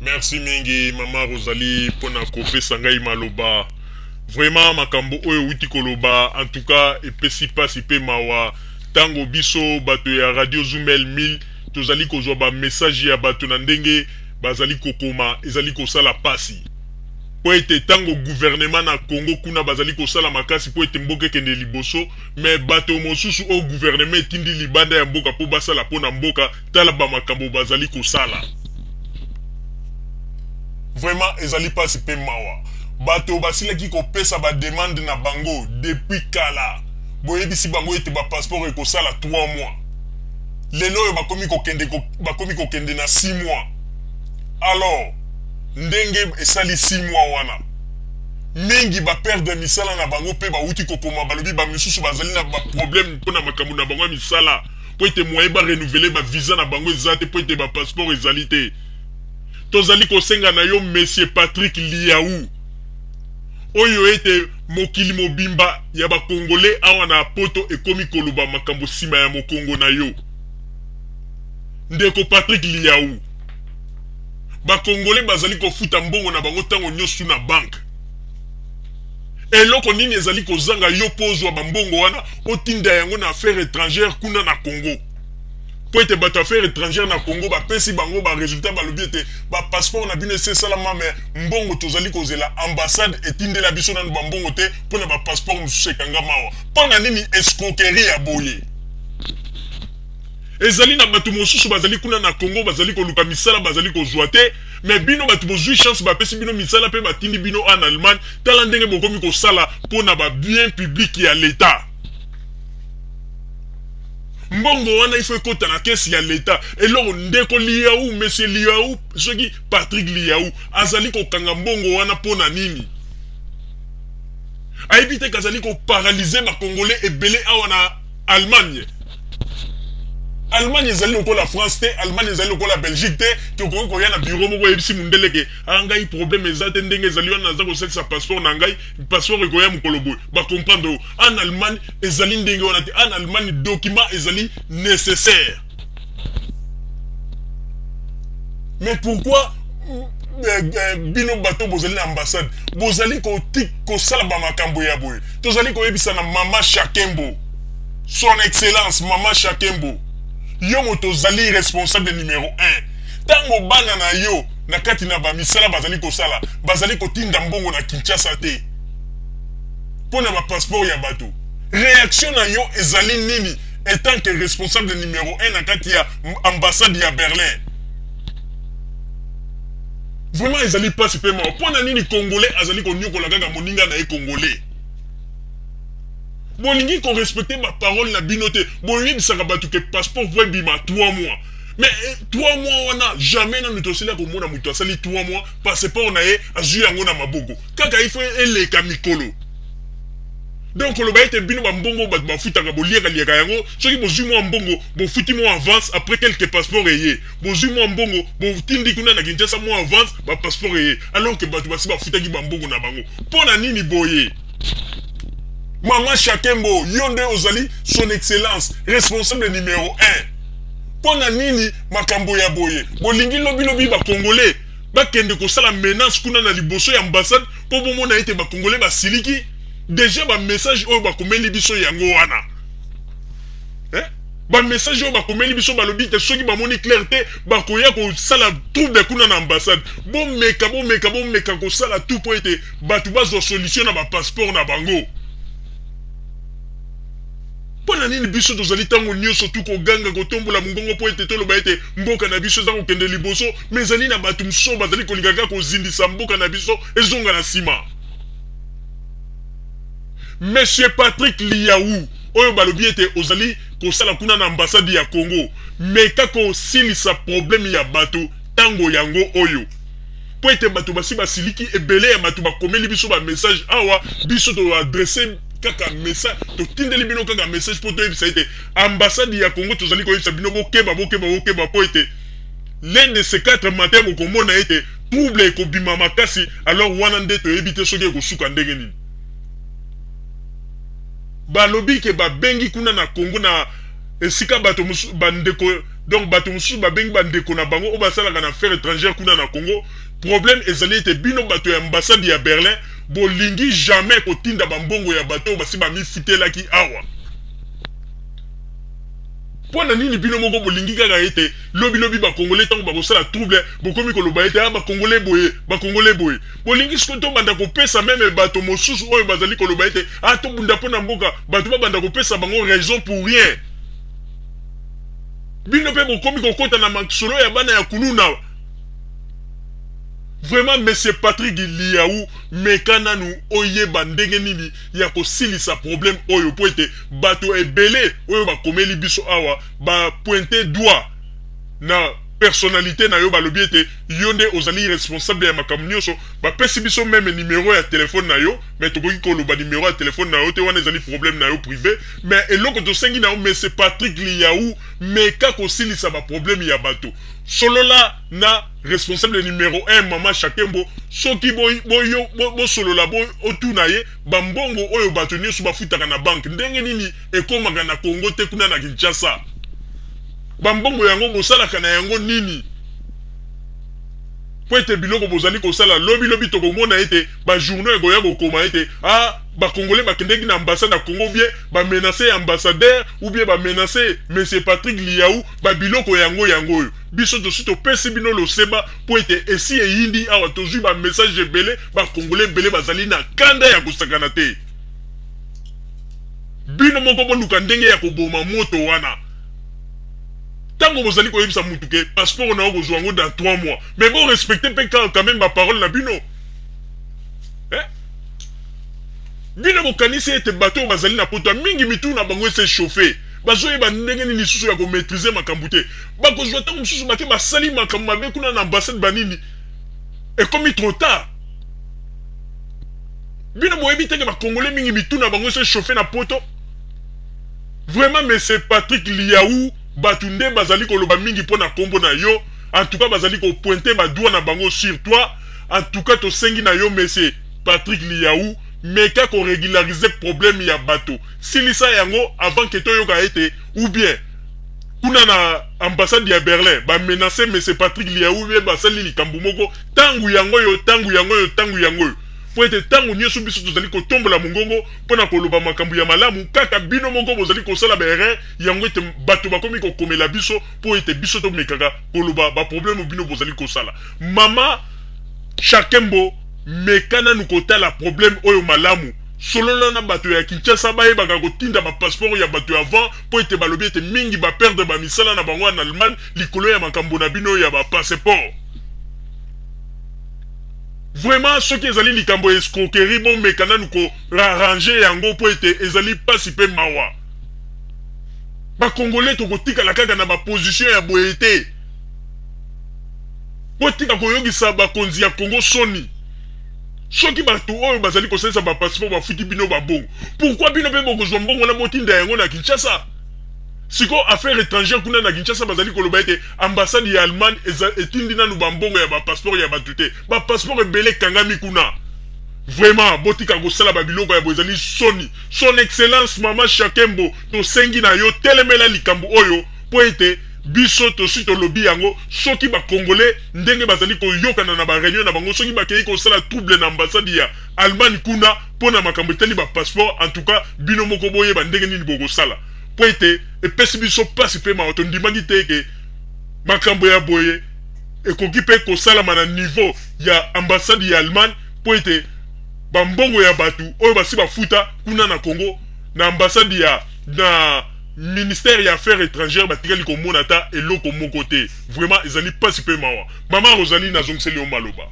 Merci mingi Mama Rosalie pona kopesa ngai maloba. Vraiment makambo oyo wuti koloba en tout cas epesi pasi pe mawa tango biso bato ya Radio Zumel 1000 tozali kozwa ba message ya bato na ndenge bazali kokoma ezali kosala pasi. Po ete tango gouvernement na Congo kuna bazali kosala makasi po ete mboka kende liboso mais bato mosusu o gouvernement etindi libanda ya mboka po basala pona mboka tala ba makambo bazali kosala. Vraiment ezali pasi pe mawa. Bato basilaki kopesa ba demande na bango depuis kala. Boyebisi bango ete ba passeport ekosala 3 mois. Lelo oyo bakomi kokende na 6 mois. Alors ndenge esali 6 mois wana. Mingi ba perdre misala na bango pe ba uti kokoma balobi ba misusu bazali na ba problème pona makambo na bango misala. Po ete moyen ba renouveler ba visa na bango ezate po ete ba passeport ezali te. Tozali kosenga na yo Monsieur Patrick Liaou. Oyo ete mokili mobimba ya ba Congolais awa na poto ekomi koloba makambo sima ya mokongo na yo. Ndeko Patrick Liaou. Ba Congolais bazali kofuta mbongo na bango tango nyosu na bank. Eloko nini ezali kozanga yo pozwa ba mbongo wana otinda yango na affaire étrangère kuna na Congo. Po ete bato affaire étrangère na Congo ba pesi bango ba résultat balobi ete ba passeport na bino se salama mais mbongo tozali kozela ambassade etindela biso na ba mbongo te pona ba passeport mususu ekanga mawa. Pona nini escroquerie ya boye? Ezali na bato mosusu bazali kuna na Congo bazali koluka misala bazali kozwa te mais bino bato bozwi chance ba pesi bino misala pe batindi bino en Allemagne tala ndenge bokomi kosala pona ba bien public ya l'état. Mbongo wana ifo ekota na kesi ya l'État. Eloko ndeko Liaou, Monsieur Liaou, soki Patrick Liaou, azali kokanga mbongo wana pona nini? Aibite kazali ko paralyser ba Congolais ebele awa na Allemagne. Allemagne ezali lokola France te, Allemagne ezali lokola Belgique te, tokoko koya na bureau moko yebisi mundeleke angai problème ezate ndenge ezali wana naza kosekisa passeport na ngai, passeport ekoya mukolo boy. Ba comprendre en Allemagne ezali ndenge wana te, en Allemagne document ezali nécessaire. Mais pourquoi bino bato bozali na ambassade bozali ko sala ba makambo ya boy? Tozali ko yebisa na Mama Shakembo. Son excellence Mama Shakembo. Yo moto zali responsable numéro 1. Tango bana na yo na kati na ba misala bazali ko sala, bazali ko tinda mbongo na Kinshasa te. Pona ba passeport ya bato. Réaction na yo ezali nini étant que responsable numéro 1 na kati ya ambassade ya Berlin? Vraiment ezali pas super mal. Pona nini Congolais azali ko nyokola kaka moninga na e Congolais? Bolingi qu'on respecte ma parole na binote. Bolingi bisaka batu ke passeport voit bima 3 mois. Mais 3 mois wana jamais na mitosela ko mona muto asali 3 mois passeport na ye azu yango na maboko. Kaka il faut eleka mikolo. Donc le baite bino ba mbongo ba bafuta ka bolieka lieka yango soki bozu mo mbongo bo futi mo avance après quelques passeports yé. Bozu mo mbongo bo tindi kuna na Kinshasa mo avance ba passeport yé. Alors que batu basi ba futa ki ba mbongo na bango. Pona nini boye? Mama Shakembo, yonde ozali son excellence, responsable numéro 1. Pona nini makambo ya boye? Bolingi lobi ba Congolais, ba kende ko sala menace kuna na liboso ya ambassade, po bomona ete ba Congolais ba siliki. Déjà ba message oyo ba komeli biso yango wana. Ba message oyo ba komeli biso balobi te soki ba moni clarté, ba koya ko sala trouble kuna na ambassade. Bon meka ko sala tout po ete batu bazo solution na ba passeport na bango. Pona nini biso tozali tango nyoso tuko ganga kotombola mungongo po ete tolo ba ete mboka na biso za kokende liboso mais zali na batu mso bazali kolingaka kozindisa mboka na biso ezonga na sima. Monsieur Patrick Liaou oyo balobi ete ozali kosala kuna na ambassade ya Congo mais kako silisa problème ya bato tango yango oyo po ete bato basi basiliki ebele ya bato bakomeli biso ba message awa biso to adresser kaka message to tindeli bino kaka message po to yebisa ete ambassade ya Congo tozali koyebisa bino bokeba po ete l'un de ces 4 matins bokomona ete trouble ekobima makasi alors wana nde toyebi te soki ekosuka ndenge nini. Balobi ke babengi kuna na Congo na esika bato bandeko donc bato mosusu babengi bandeko na bango oyo basalaka na affaire étrangère kuna na Congo. Problème ezali ete bino bato ya ambassade ya Berlin bolingi jamais kotinda bambongo ya bato oyo basi bamifutelaki awa. Pona nini bino moko bolingi kaka ete lobi bakongolais tango bakosala trouble bokomi koloba ete bakongolais boye bolingi sikoto banda kopesa meme bato mosusu oyo bazali koloba ete tobunda mpona mboka bato babanda kopesa bango raison pour rien. Bino pe bokomi kokota na makisolo ya bana ya kuluna. Vraiment, monsieur Patrick Liaou, mekana nou oye bandenge nini ya kosilisa problème oyo po ete bato ebele oyo bakomeli biso awa ba pointer doigt na personnalité na yo balobi ete yo nde ozali responsable ya makambo nyonso bapesi biso meme numéro ya téléphone na yo mais tokoki koloba numéro ya téléphone na yo te wana ezali problème na yo privé mais eloko tosengi na yo monsieur Patrick Liaou meka kosilisa ba problème ya bato solola na responsable numéro 1 mama Shakembo soki bo solola bo otuna ye bambongo oyo bato nyonso bafutaka na banque ndenge nini ekomaka na Congo te kuna na Kinshasa bambongo yango bosalaka na yango nini po ete biloko bozali kosala lobi tokomona ete bajournaux ekoya kokoma ete bakongolais bakendeki na ambassade na Congo bien bamenace ambassadeur ou bien bamenace monsieur Patrick Liaou babiloko yango oyo biso tosi topesi bino loseba po ete esi eyindi awa tozwi bamessage ebele bakongolais ebele bazali na kanda ya kosakana te bino moko boluka ndenge ya koboma moto wana tango bozali koyebisa mutu ke passeport na yo kozwa yango dans 3 mois mais bon respecter pe quand même ma parole na bino bino bokanisi ete bato bazali na poto mingi mitu na bango ese chauffer bazoyeba ndenge nini lisusu ya komaîtriser makambo te bakozwa ntango mosusu bake basali makambo mabe kuna na ambassade banini ekomi trop tard bino boyebi teke bakongolais mingi mitu na bango ese chauffer na poto vraiment monsieur Patrick Liaou bato nde bazali koloba mingi mpona kombo na yo en tout cas bazali kopointe badoigt na bango sur toi en tout cas tosengi na yo monsieur Patrick Liaou meka ko régulariser problème ya bato silisa yango avant que toyoka ete ou bien kuna na ambassade ya Berlin ba menacer monsieur Patrick Liaou be basali likambo moko tangu yango yo po ete tangu nyonso biso tozali kotombola mongongo mpona koloba makambo ya malamu kaka bino moko bozali kosala baerreur yango ete bato bakomi kokomela biso po ete biso tomekaka koloba baproblème bino bozali kosala mama Shakembo mekana nu kotala problème oyo malamu solola na bato ya Kinshasa bayebaka kotinda bapasseport ya bato avant po ete balobi ete mingi baperdre bamisala na bango en Allemagne likolo ya makambo na bino ya bapasseport. Vraiment soki ezali likambo escroquerie bon mekana nu ko arranger yango po ete ezali pasi pe mawa bakongolais tokotikala kaka na baposition ya boye te po tika koyokisa bakonzi ya Congo soni soki bato oyo bazali kosalisa bapasseport bafuti bino babongo pourquoi bino pe bokozwa mbongo na botinda yango na Kinshasa siko affaire étrangère kuna na Kinshasa bazali koloba ete ambassade ya Allemagne etindi nanu bambongo ya bapasseport ya bato te bapasseport ebele kangami kuna vraiment botika kosala babiloko ya bozali soni son excellence mama Shakembo tosengi na yo telemela likambo oyo po ete biso tosi tolobi yango soki bakongolais ndenge bazali koyokana na bareunion na bango soki bakei kosala trouble na ambassade ya Allemagne kuna mpona makambo etali bapasseport en tout cas bino moko boyeba ndenge nini bokosala po ete epesi biso pasi pe mawa tondimaki te eke makambo ya boye ekoki pe kosalama na niveau ya ambassade ya Allemagne po ete bambongo ya batu oyo basi bafuta kuna na Congo na ambassade ya na ministère ya affaires étrangères batikali komona ta eloko moko te vraiment ezali pasi pe mawa mama Rosalie nazongiseli yo maloba